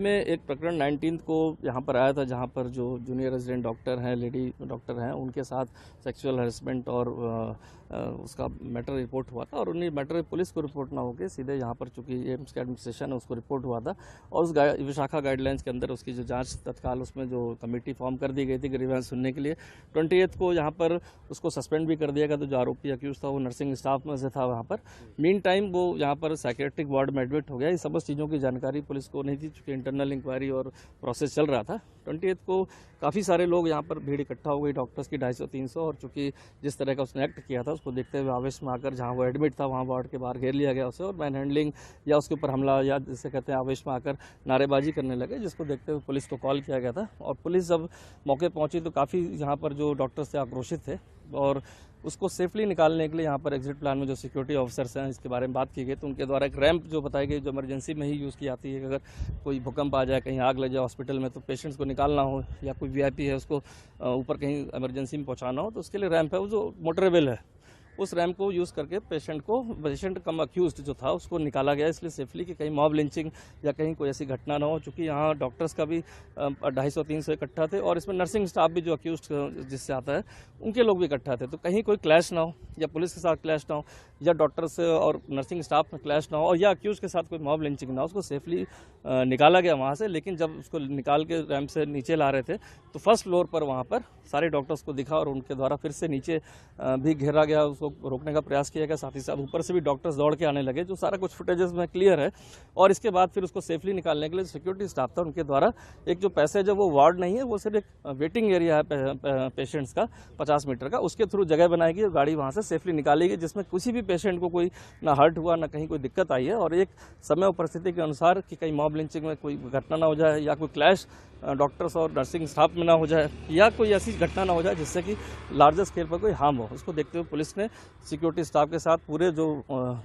में एक प्रकरण 19 को यहाँ पर आया था, जहाँ पर जो जूनियर रेजिडेंट डॉक्टर हैं, लेडी डॉक्टर हैं, उनके साथ सेक्सुअल हरेसमेंट और उसका मैटर रिपोर्ट हुआ था। और उन्हीं मैटर पुलिस को रिपोर्ट ना होकर सीधे यहाँ पर, चूंकि एम्स का एडमिनिस्ट्रेशन है, उसको रिपोर्ट हुआ था। और उस विशाखा गाइडलाइंस के अंदर उसकी जो जांच तत्काल उसमें जो कमेटी फॉर्म कर दी गई थी ग्रीवेंस सुनने के लिए, 28 को यहाँ पर उसको सस्पेंड भी कर दिया गया। तो जो आरोपी अक्यूज था वो नर्सिंग स्टाफ में से था वहाँ पर। मीन टाइम वो यहाँ पर साइकेट्रिक वार्ड में एडमिट हो गया। ये सब चीज़ों की जानकारी पुलिस को नहीं थी, चूँकि इंटरनल इंक्वायरी और प्रोसेस चल रहा था। 28 को काफ़ी सारे लोग यहाँ पर भीड़ इकट्ठा हो गई, डॉक्टर्स की 250-300। और चूँकि जिस तरह का उसने एक्ट किया था, उसको देखते हुए आवेश में आकर जहाँ वो एडमिट था वहाँ वार्ड के बाहर घेर लिया गया उसे, और मैन हैंडलिंग या उसके ऊपर हमला या जिसे कहते हैं आवेश में आकर नारेबाजी करने लगे, जिसको देखते हुए पुलिस को कॉल किया गया था। और पुलिस जब मौके पहुंची तो काफ़ी यहाँ पर जो डॉक्टर्स थे आक्रोशित थे, और उसको सेफली निकालने के लिए यहाँ पर एग्जिट प्लान में जो सिक्योरिटी ऑफिसर्स हैं इसके बारे में बात की गई। तो उनके द्वारा एक रैंप जो बताई गई, जो इमरजेंसी में ही यूज़ की जाती है, अगर कोई भूकंप आ जाए, कहीं आग लग जाए हॉस्पिटल में, तो पेशेंट्स को निकालना हो, या कोई वीआईपी है उसको ऊपर कहीं इमरजेंसी में पहुँचाना हो, तो उसके लिए रैंप है, वो जो मोटरेबल है, उस रैम्प को यूज़ करके पेशेंट कम अक्यूज्ड जो था उसको निकाला गया, इसलिए सेफली कि कहीं मॉब लिंचिंग या कहीं कोई ऐसी घटना ना हो। चूँकि यहाँ डॉक्टर्स का भी 250-300 इकट्ठा थे, और इसमें नर्सिंग स्टाफ भी जो अक्यूज्ड जिससे आता है उनके लोग भी इकट्ठा थे। तो कहीं कोई क्लैश ना हो, या पुलिस के साथ क्लैश ना हो, या डॉक्टर्स और नर्सिंग स्टाफ में क्लैश ना हो, और या अक्यूज के साथ कोई मॉब लिंचिंग ना हो, उसको सेफली निकाला गया वहाँ से। लेकिन जब उसको निकाल के रैम्प से नीचे ला रहे थे तो फर्स्ट फ्लोर पर वहाँ पर सारे डॉक्टर्स को दिखा, और उनके द्वारा फिर से नीचे भी घेरा गया, उसको रोकने का प्रयास किया गया। साथ ही साथ ऊपर से भी डॉक्टर्स दौड़ के आने लगे, जो सारा कुछ फुटेजेस में क्लियर है। और इसके बाद फिर उसको सेफली निकालने के लिए सिक्योरिटी स्टाफ था, उनके द्वारा एक जो पैसेज है वो वार्ड नहीं है, वो सिर्फ एक वेटिंग एरिया है पेशेंट्स का 50 मीटर का, उसके थ्रू जगह बनाई गई और गाड़ी वहाँ से सेफली निकाली गई, जिसमें किसी भी पेशेंट को कोई ना हर्ट हुआ, ना कहीं कोई दिक्कत आई है। और एक समय और परिस्थिति के अनुसार कि कहीं मॉब लिंचिंग में कोई घटना ना हो जाए, या कोई क्लैश डॉक्टर्स और नर्सिंग स्टाफ में ना हो जाए, या कोई ऐसी घटना ना हो जाए जिससे कि लार्जर स्केल पर कोई हार्म हो, उसको देखते हुए पुलिस ने सिक्योरिटी स्टाफ के साथ पूरे जो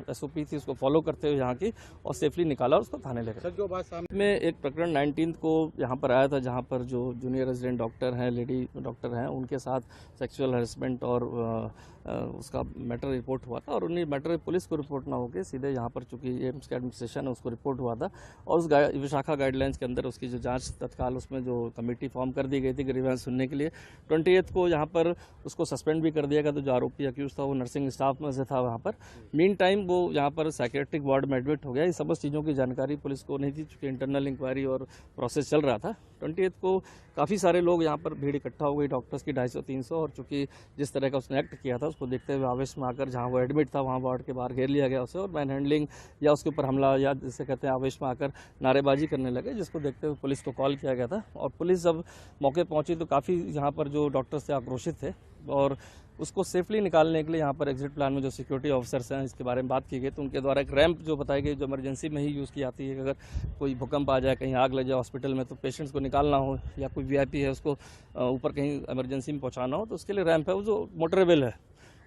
एसओपी थी उसको फॉलो करते हुए यहाँ की और सेफली निकाला और उसको थाने ले गए। जो बात सामने में एक प्रकरण 19 को यहाँ पर आया था, जहाँ पर जो जूनियर रेजिडेंट डॉक्टर हैं, लेडी डॉक्टर हैं, उनके साथ सेक्सुअल हरेसमेंट और उसका मैटर रिपोर्ट हुआ था। और उन्हीं मैटर पुलिस को रिपोर्ट ना होकर सीधे यहाँ पर, चूँकि एम्स का एडमिनिस्ट्रेशन है, उसको रिपोर्ट हुआ था। और उस विशाखा गाइडलाइंस के अंदर उसकी जो जांच तत्काल उसमें जो कमेटी फॉर्म कर दी गई थी ग्रीवेंस सुनने के लिए, 28 को यहाँ पर उसको सस्पेंड भी कर दिया गया। तो जो आरोपी अक्यूज था वो नर्सिंग स्टाफ में से था वहाँ पर। मीन टाइम वो यहाँ पर साइकेट्रिक वार्ड में एडमिट हो गया। ये सब चीज़ों की जानकारी पुलिस को नहीं थी, चूँकि इंटरनल इंक्वायरी और प्रोसेस चल रहा था। 28 को काफ़ी सारे लोग यहाँ पर भीड़ इकट्ठा हो गई, डॉक्टर्स की 250-300। और चूँकि जिस तरह का उसने एक्ट किया था, उसको देखते हुए आवेश में आकर जहाँ वो एडमिट था वहाँ वार्ड के बाहर घेर लिया गया उसे, और मैन हैंडलिंग या उसके ऊपर हमला या जिसे कहते हैं आवेश में आकर नारेबाजी करने लगे, जिसको देखते हुए पुलिस को कॉल किया गया था। और पुलिस जब मौके पहुंची तो काफ़ी यहाँ पर जो डॉक्टर्स थे आक्रोशित थे, और उसको सेफली निकालने के लिए यहाँ पर एग्जिट प्लान में जो सिक्योरिटी ऑफिसर्स हैं इसके बारे में बात की गई। तो उनके द्वारा एक रैंप जो बताई गई, जो इमरजेंसी में ही यूज़ की जाती है, अगर कोई भूकंप आ जाए, कहीं आग लग जाए हॉस्पिटल में, तो पेशेंट्स को निकालना हो, या कोई वीआईपी है उसको ऊपर कहीं इमरजेंसी में पहुँचाना हो, तो उसके लिए रैंप है, वो जो मोटरेबल है,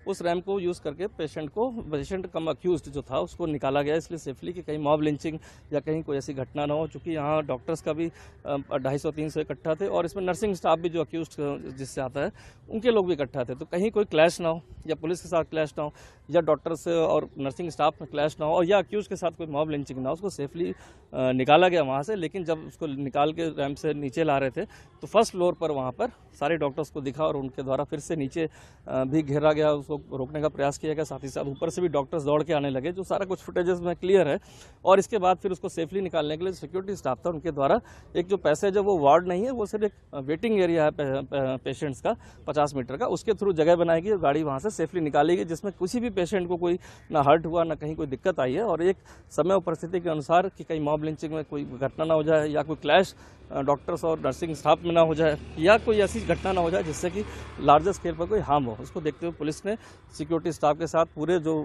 उस रैम्प को यूज़ करके पेशेंट कम अक्यूज्ड जो था उसको निकाला गया, इसलिए सेफली कि कहीं मॉब लिंचिंग या कहीं कोई ऐसी घटना ना हो। चूँकि यहाँ डॉक्टर्स का भी 250-300 इकट्ठा थे, और इसमें नर्सिंग स्टाफ भी जो अक्यूज्ड जिससे आता है उनके लोग भी इकट्ठा थे। तो कहीं कोई क्लैश ना हो, या पुलिस के साथ क्लैश ना हो, या डॉक्टर्स और नर्सिंग स्टाफ में क्लैश ना हो, और या अक्यूज के साथ कोई मॉब लिंचिंग ना हो, उसको सेफली निकाला गया वहाँ से। लेकिन जब उसको निकाल के रैम्प से नीचे ला रहे थे तो फर्स्ट फ्लोर पर वहाँ पर सारे डॉक्टर्स को दिखा, और उनके द्वारा फिर से नीचे भी घेरा गया, उसको रोकने का प्रयास किया गया। साथ ही साथ ऊपर से भी डॉक्टर्स दौड़ के आने लगे, जो सारा कुछ फुटेजेस में क्लियर है। और इसके बाद फिर उसको सेफली निकालने के लिए सिक्योरिटी स्टाफ था, उनके द्वारा एक जो पैसेज है वो वार्ड नहीं है, वो सिर्फ एक वेटिंग एरिया है पेशेंट्स का 50 मीटर का, उसके थ्रू जगह बनाई गई और गाड़ी वहाँ से सेफली निकाली गई, जिसमें किसी भी पेशेंट को कोई ना हर्ट हुआ, ना कहीं कोई दिक्कत आई है। और एक समय और परिस्थिति के अनुसार कि कहीं मॉब लिंचिंग में कोई घटना ना हो जाए, या कोई क्लैश डॉक्टर्स और नर्सिंग स्टाफ में ना हो जाए, या कोई ऐसी घटना ना हो जाए जिससे कि लार्जर स्केल पर कोई हार्म हो, उसको देखते हुए पुलिस ने सिक्योरिटी स्टाफ के साथ पूरे जो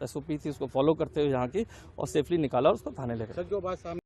एसओपी थी उसको फॉलो करते हुए यहाँ की और सेफली निकाला और उसको थाने ले गए। जो बात सामने